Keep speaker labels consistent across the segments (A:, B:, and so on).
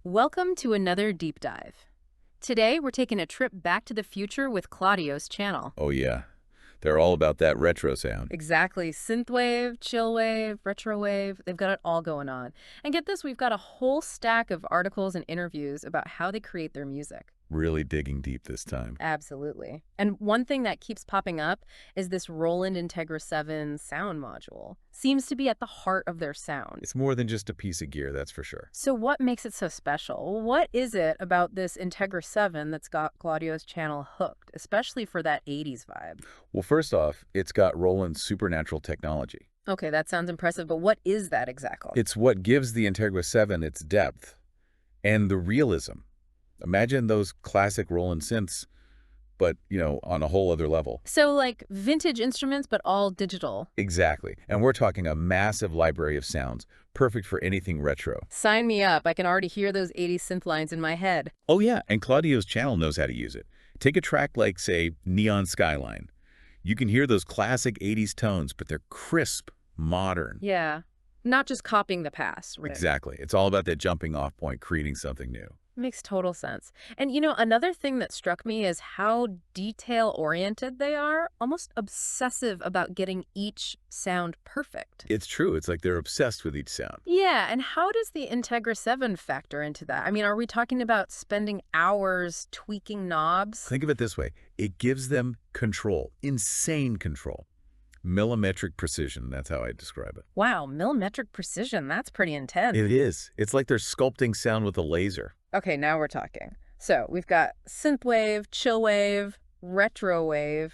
A: Welcome to another deep dive. Today, we're taking a trip back to the future with Claudio's channel.
B: Oh yeah, they're all about that retro sound.
A: Exactly. Synthwave, chillwave, retrowave, they've got it all going on. And get this, we've got a whole stack of articles and interviews about how they create their music.
B: Really digging deep this time.
A: Absolutely. And one thing that keeps popping up is this Roland Integra-7 sound module. Seems to be at the heart of their sound.
B: It's more than just a piece of gear, that's for sure.
A: So what makes it so special? What is it about this Integra-7 that's got Claudio's channel hooked, especially for that 80s vibe?
B: Well, first off, it's got Roland's supernatural technology.
A: Okay, that sounds impressive, but what is that exactly?
B: It's what gives the Integra 7 its depth and the realism. Imagine those classic Roland synths, but, on a whole other level.
A: So like vintage instruments, but all digital.
B: Exactly. And we're talking a massive library of sounds, perfect for anything retro.
A: Sign me up. I can already hear those 80s synth lines in my head.
B: Oh yeah, and Claudio's channel knows how to use it. Take a track like, say, Neon Skyline. You can hear those classic 80s tones, but they're crisp, modern.
A: Yeah, not just copying the past. Right?
B: Exactly. It's all about that jumping off point, creating something new.
A: Makes total sense. And another thing that struck me is how detail-oriented they are, almost obsessive about getting each sound perfect.
B: It's true. It's like they're obsessed with each sound.
A: Yeah, and how does the Integra 7 factor into that? I mean, are we talking about spending hours tweaking knobs?
B: Think of it this way. It gives them control, insane control. Millimetric precision, that's how I describe it.
A: Wow, millimetric precision, that's pretty intense.
B: It is. It's like they're sculpting sound with a laser.
A: Okay, now we're talking. So we've got synthwave, chillwave, retrowave.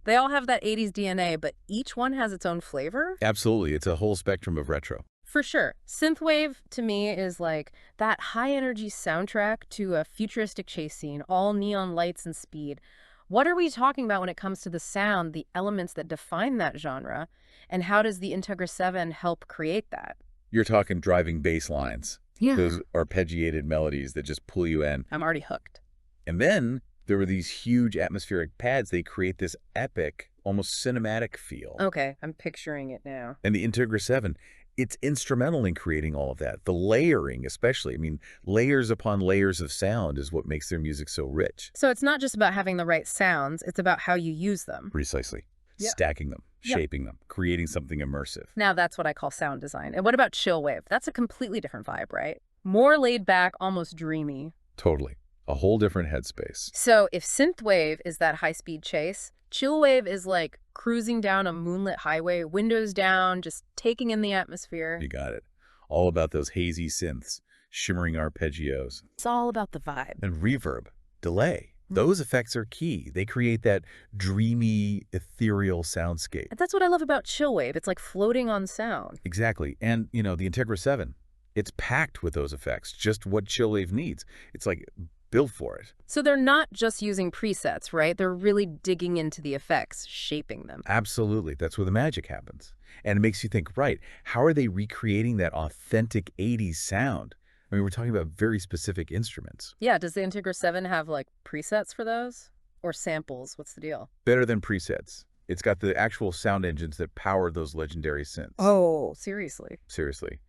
A: They all have that 80s DNA, but each one has its own flavor?
B: Absolutely. It's a whole spectrum of retro.
A: For sure. Synthwave, to me, is like that high-energy soundtrack to a futuristic chase scene, all neon lights and speed. What are we talking about when it comes to the sound, the elements that define that genre, and how does the Integra 7 help create that?
B: You're talking driving bass lines.
A: Yeah.
B: Those arpeggiated melodies that just pull you in.
A: I'm already hooked.
B: And then there were these huge atmospheric pads. They create this epic, almost cinematic feel.
A: Okay, I'm picturing it now.
B: And the Integra 7, it's instrumental in creating all of that. The layering especially. I mean, layers upon layers of sound is what makes their music so rich.
A: So it's not just about having the right sounds, it's about how you use them.
B: Precisely.
A: Yeah.
B: Stacking them,
A: Yeah.
B: shaping them, creating something immersive.
A: Now that's what I call sound design. And what about chillwave? That's a completely different vibe, right? More laid back, almost dreamy.
B: Totally. A whole different headspace.
A: So if synthwave is that high-speed chase, chillwave is like cruising down a moonlit highway, windows down, just taking in the atmosphere.
B: You got it. All about those hazy synths, shimmering arpeggios.
A: It's all about the vibe.
B: And reverb, delay. Those effects are key. They create that dreamy, ethereal soundscape.
A: And that's what I love about chillwave. It's like floating on sound.
B: Exactly. And, the Integra 7, it's packed with those effects, just what chillwave needs. It's like built for it.
A: So they're not just using presets, right? They're really digging into the effects, shaping them.
B: Absolutely. That's where the magic happens. And it makes you think, right, how are they recreating that authentic 80s sound? I mean, we're talking about very specific instruments.
A: Yeah, does the Integra 7 have like presets for those? Or samples? What's the deal?
B: Better than presets. It's got the actual sound engines that power those legendary synths.
A: Oh, seriously?
B: Seriously.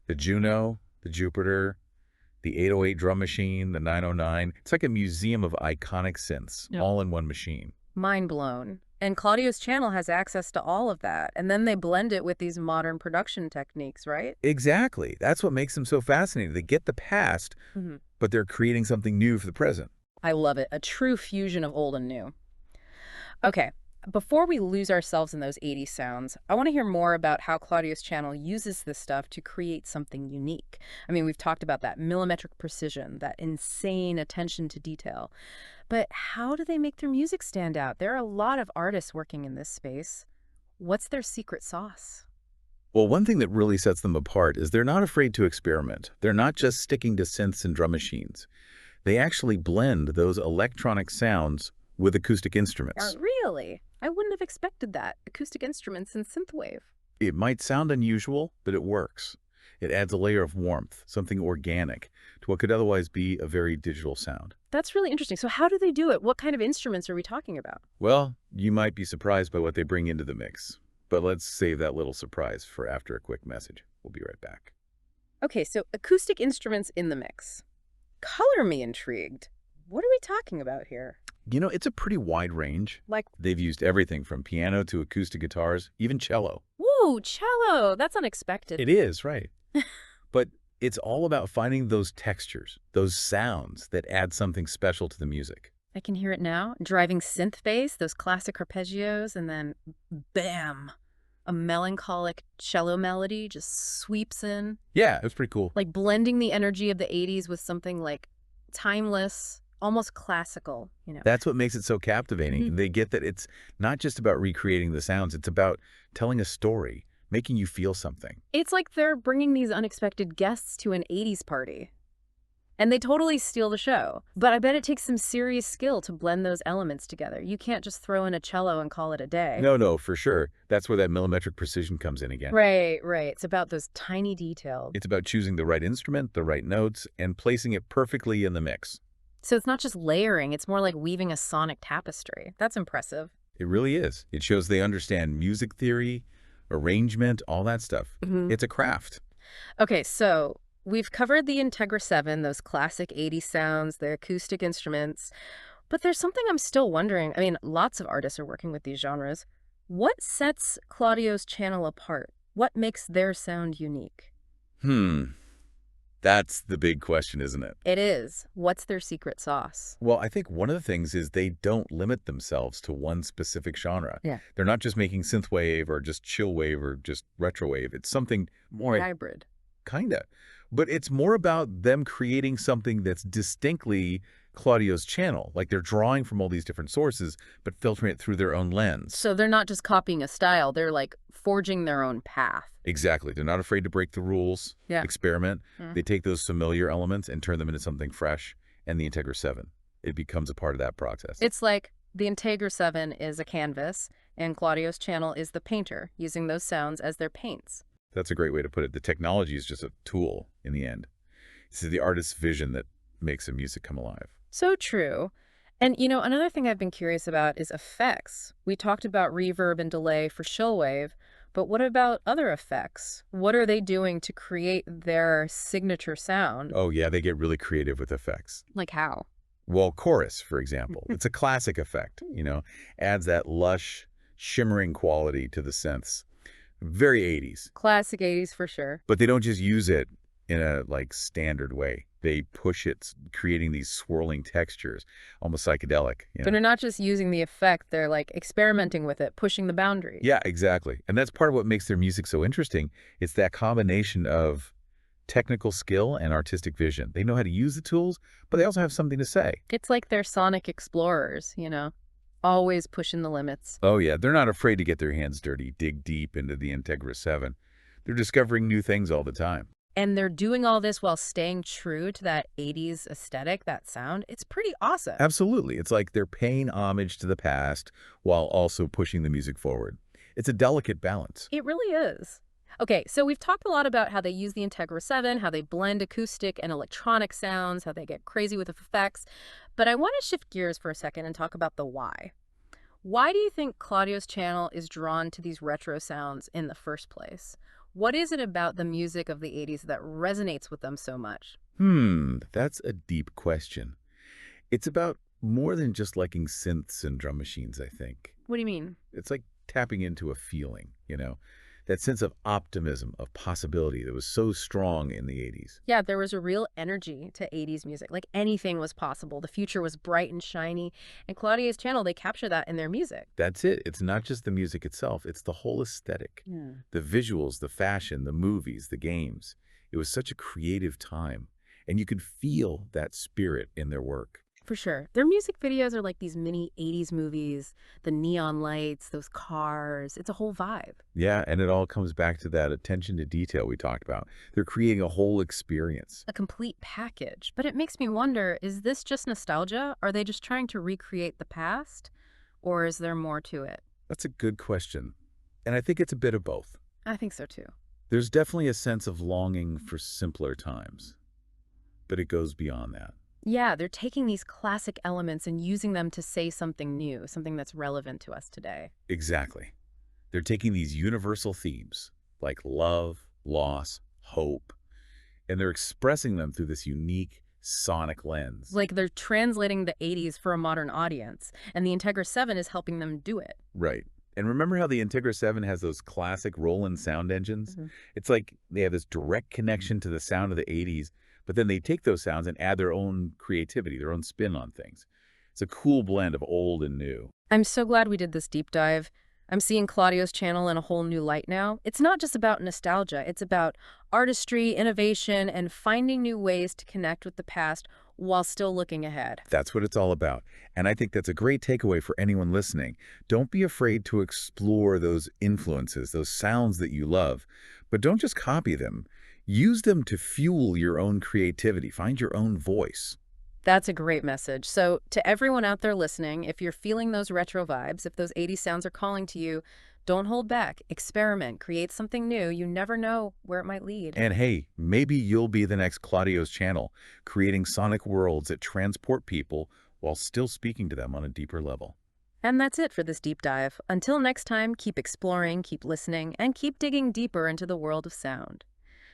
B: The Juno, the Jupiter, the 808 drum machine, the 909. It's like a museum of iconic synths, all in one machine.
A: Mind blown. And Claudio's channel has access to all of that. And then they blend it with these modern production techniques, right?
B: Exactly. That's what makes them so fascinating. They get the past, but they're creating something new for the present.
A: I love it. A true fusion of old and new. Okay, before we lose ourselves in those 80s sounds, I want to hear more about how Claudio's channel uses this stuff to create something unique. I mean, we've talked about that millimetric precision, that insane attention to detail. But how do they make their music stand out? There are a lot of artists working in this space. What's their secret sauce?
B: Well, one thing that really sets them apart is they're not afraid to experiment. They're not just sticking to synths and drum machines. They actually blend those electronic sounds with acoustic instruments.
A: Really? I wouldn't have expected that. Acoustic instruments and synthwave.
B: It might sound unusual, but it works. It adds a layer of warmth, something organic, to what could otherwise be a very digital sound.
A: That's really interesting. So how do they do it? What kind of instruments are we talking about?
B: Well, you might be surprised by what they bring into the mix. But let's save that little surprise for after a quick message. We'll be right back.
A: Okay, so acoustic instruments in the mix. Color me intrigued. What are we talking about here?
B: It's a pretty wide range.
A: Like,
B: They've used everything from piano to acoustic guitars, even cello.
A: woo, cello. That's unexpected.
B: It is, right. But it's all about finding those textures, those sounds that add something special to the music.
A: I can hear it now. Driving synth bass, those classic arpeggios, and then bam, a melancholic cello melody just sweeps in,
B: Yeah, it was pretty cool.
A: like blending the energy of the 80s with something like timeless, almost classical.
B: That's what makes it so captivating.
A: Mhm.
B: They get that it's not just about recreating the sounds, it's about telling a story, making you feel something.
A: It's like they're bringing these unexpected guests to an 80s party. And they totally steal the show. But I bet it takes some serious skill to blend those elements together. You can't just throw in a cello and call it a day.
B: No, for sure. That's where that millimetric precision comes in again.
A: Right, right. It's about those tiny details.
B: It's about choosing the right instrument, the right notes, and placing it perfectly in the mix.
A: So it's not just layering, it's more like weaving a sonic tapestry. That's impressive.
B: It really is. It shows they understand music theory, arrangement, all that stuff.
A: Mhm.
B: It's a craft.
A: Okay, so we've covered the Integra-7, those classic 80s sounds, the acoustic instruments. But there's something I'm still wondering. I mean, lots of artists are working with these genres. What sets Claudio's channel apart? What makes their sound unique?
B: That's the big question, isn't it?
A: It is. What's their secret sauce?
B: Well, I think one of the things is they don't limit themselves to one specific genre.
A: Yeah.
B: They're not just making synthwave or just chillwave or just retrowave. It's something more,
A: Hybrid.
B: kinda. But it's more about them creating something that's distinctly Claudio's channel. Like they're drawing from all these different sources, but filtering it through their own lens.
A: So they're not just copying a style, they're like forging their own path.
B: Exactly. They're not afraid to break the rules,
A: Yeah.
B: experiment.
A: Mm.
B: They take those familiar elements and turn them into something fresh. And the Integra-7, it becomes a part of that process.
A: It's like the Integra-7 is a canvas, and Claudio's channel is the painter, using those sounds as their paints.
B: That's a great way to put it. The technology is just a tool in the end. It's the artist's vision that makes the music come alive.
A: So true. And, another thing I've been curious about is effects. We talked about reverb and delay for chillwave, but what about other effects? What are they doing to create their signature sound?
B: Oh, yeah, they get really creative with effects.
A: Like how?
B: Well, chorus, for example. It's a classic effect, adds that lush, shimmering quality to the synths. Very 80s.
A: Classic 80s for sure.
B: But they don't just use it in a, standard way. They push it, creating these swirling textures, almost psychedelic.
A: But they're not just using the effect, they're like experimenting with it, pushing the boundaries.
B: Yeah, exactly. And that's part of what makes their music so interesting. It's that combination of technical skill and artistic vision. They know how to use the tools, but they also have something to say.
A: It's like they're sonic explorers, always pushing the limits.
B: Oh, yeah. They're not afraid to get their hands dirty, dig deep into the Integra-7. They're discovering new things all the time.
A: And they're doing all this while staying true to that 80s aesthetic, that sound. It's pretty awesome.
B: Absolutely. It's like they're paying homage to the past while also pushing the music forward. It's a delicate balance.
A: It really is. Okay, so we've talked a lot about how they use the Integra-7, how they blend acoustic and electronic sounds, how they get crazy with effects. But I want to shift gears for a second and talk about the why. Why do you think Claudio's channel is drawn to these retro sounds in the first place? What is it about the music of the 80s that resonates with them so much?
B: That's a deep question. It's about more than just liking synths and drum machines, I think.
A: What do you mean?
B: It's like tapping into a feeling, that sense of optimism, of possibility that was so strong in the 80s.
A: Yeah, there was a real energy to 80s music. Like anything was possible. The future was bright and shiny. And Claudio's channel, they capture that in their music.
B: That's it. It's not just the music itself. It's the whole aesthetic.
A: Yeah.
B: The visuals, the fashion, the movies, the games. It was such a creative time. And you could feel that spirit in their work.
A: For sure. Their music videos are like these mini 80s movies, the neon lights, those cars. It's a whole vibe.
B: Yeah, and it all comes back to that attention to detail we talked about. They're creating a whole experience.
A: A complete package. But it makes me wonder, is this just nostalgia? Are they just trying to recreate the past? Or is there more to it?
B: That's a good question. And I think it's a bit of both.
A: I think so too.
B: There's definitely a sense of longing for simpler times. But it goes beyond that.
A: Yeah, they're taking these classic elements and using them to say something new, something that's relevant to us today.
B: Exactly. They're taking these universal themes like love, loss, hope, and they're expressing them through this unique, sonic lens.
A: Like they're translating the 80s for a modern audience, and the Integra-7 is helping them do it.
B: Right. And remember how the Integra-7 has those classic Roland sound engines?
A: Mhm.
B: It's like they have this direct connection to the sound of the 80s, but then they take those sounds and add their own creativity, their own spin on things. It's a cool blend of old and new.
A: I'm so glad we did this deep dive. I'm seeing Claudio's channel in a whole new light now. It's not just about nostalgia. It's about artistry, innovation, and finding new ways to connect with the past while still looking ahead.
B: That's what it's all about. And I think that's a great takeaway for anyone listening. Don't be afraid to explore those influences, those sounds that you love, but don't just copy them. Use them to fuel your own creativity. Find your own voice.
A: That's a great message. So to everyone out there listening, if you're feeling those retro vibes, if those 80s sounds are calling to you, don't hold back. Experiment. Create something new. You never know where it might lead.
B: And hey, maybe you'll be the next Claudio's channel, creating sonic worlds that transport people while still speaking to them on a deeper level.
A: And that's it for this deep dive. Until next time, keep exploring, keep listening, and keep digging deeper into the world of sound.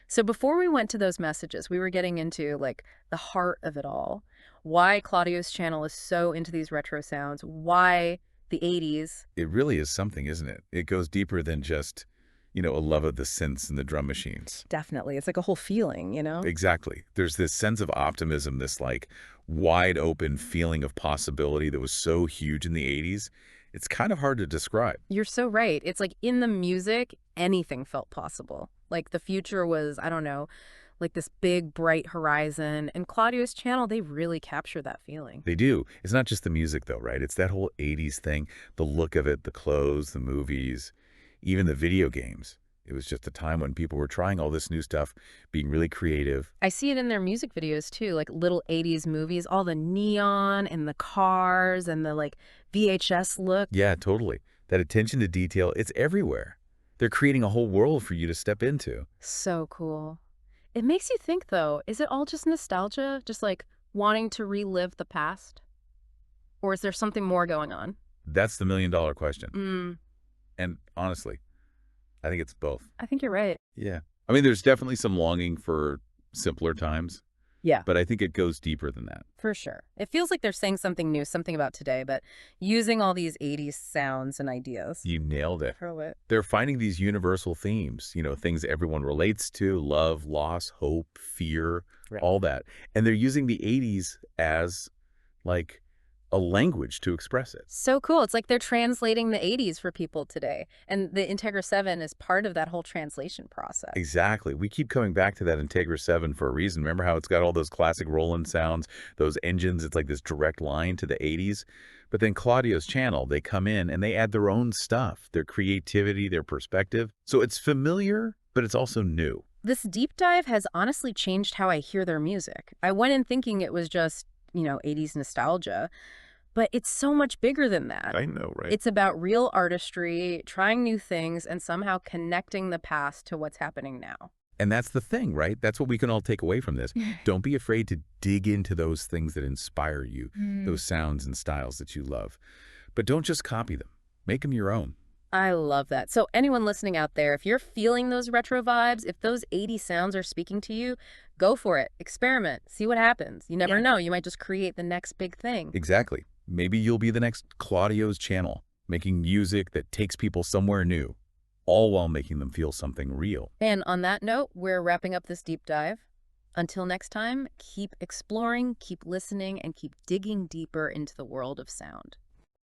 A: So before we went to those messages, we were getting into like the heart of it all. Why Claudio's channel is so into these retro sounds, why the 80s.
B: It really is something, isn't it? It goes deeper than just, a love of the synths and the drum machines.
A: Definitely. It's like a whole feeling, you know?
B: Exactly. There's this sense of optimism, this like wide open feeling of possibility that was so huge in the 80s. It's kind of hard to describe.
A: You're so right. It's like in the music, anything felt possible. Like the future was, I don't know, like this big, bright horizon. And Claudio's channel, they really capture that feeling.
B: They do. It's not just the music, though, right? It's that whole 80s thing, the look of it, the clothes, the movies, even the video games. It was just a time when people were trying all this new stuff, being really creative.
A: I see it in their music videos too, like little 80s movies, all the neon and the cars and the like VHS look.
B: Yeah, totally. That attention to detail, it's everywhere. They're creating a whole world for you to step into.
A: So cool. It makes you think though, is it all just nostalgia? Just like wanting to relive the past? Or is there something more going on?
B: That's the million-dollar question.
A: Mm,
B: And honestly, I think it's both.
A: I think you're right.
B: Yeah. I mean, there's definitely some longing for simpler times,
A: Yeah,
B: but I think it goes deeper than that.
A: for sure. It feels like they're saying something new, something about today, but using all these 80s sounds and ideas.
B: You nailed it.
A: Throw it.
B: They're finding these universal themes, things everyone relates to, love, loss, hope, fear,
A: Right.
B: all that. And they're using the 80s as like a language to express it.
A: So cool. It's like they're translating the 80s for people today. And the Integra-7 is part of that whole translation process.
B: Exactly. We keep coming back to that Integra-7 for a reason. Remember how it's got all those classic Roland sounds, those engines, it's like this direct line to the 80s. But then Claudio's channel, they come in and they add their own stuff, their creativity, their perspective. So it's familiar, but it's also new.
A: This deep dive has honestly changed how I hear their music. I went in thinking it was just, 80s nostalgia, but it's so much bigger than that.
B: I know, right?
A: It's about real artistry, trying new things, and somehow connecting the past to what's happening now.
B: And that's the thing, right? That's what we can all take away from this. Don't be afraid to dig into those things that inspire you, those sounds and styles that you love. But don't just copy them. Make them your own.
A: I love that. So anyone listening out there, if you're feeling those retro vibes, if those 80 sounds are speaking to you, go for it. Experiment. See what happens. You never know. You might just create the next big thing.
B: Exactly. Maybe you'll be the next Claudio's channel, making music that takes people somewhere new, all while making them feel something real.
A: And on that note, we're wrapping up this deep dive. Until next time, keep exploring, keep listening, and keep digging deeper into the world of sound.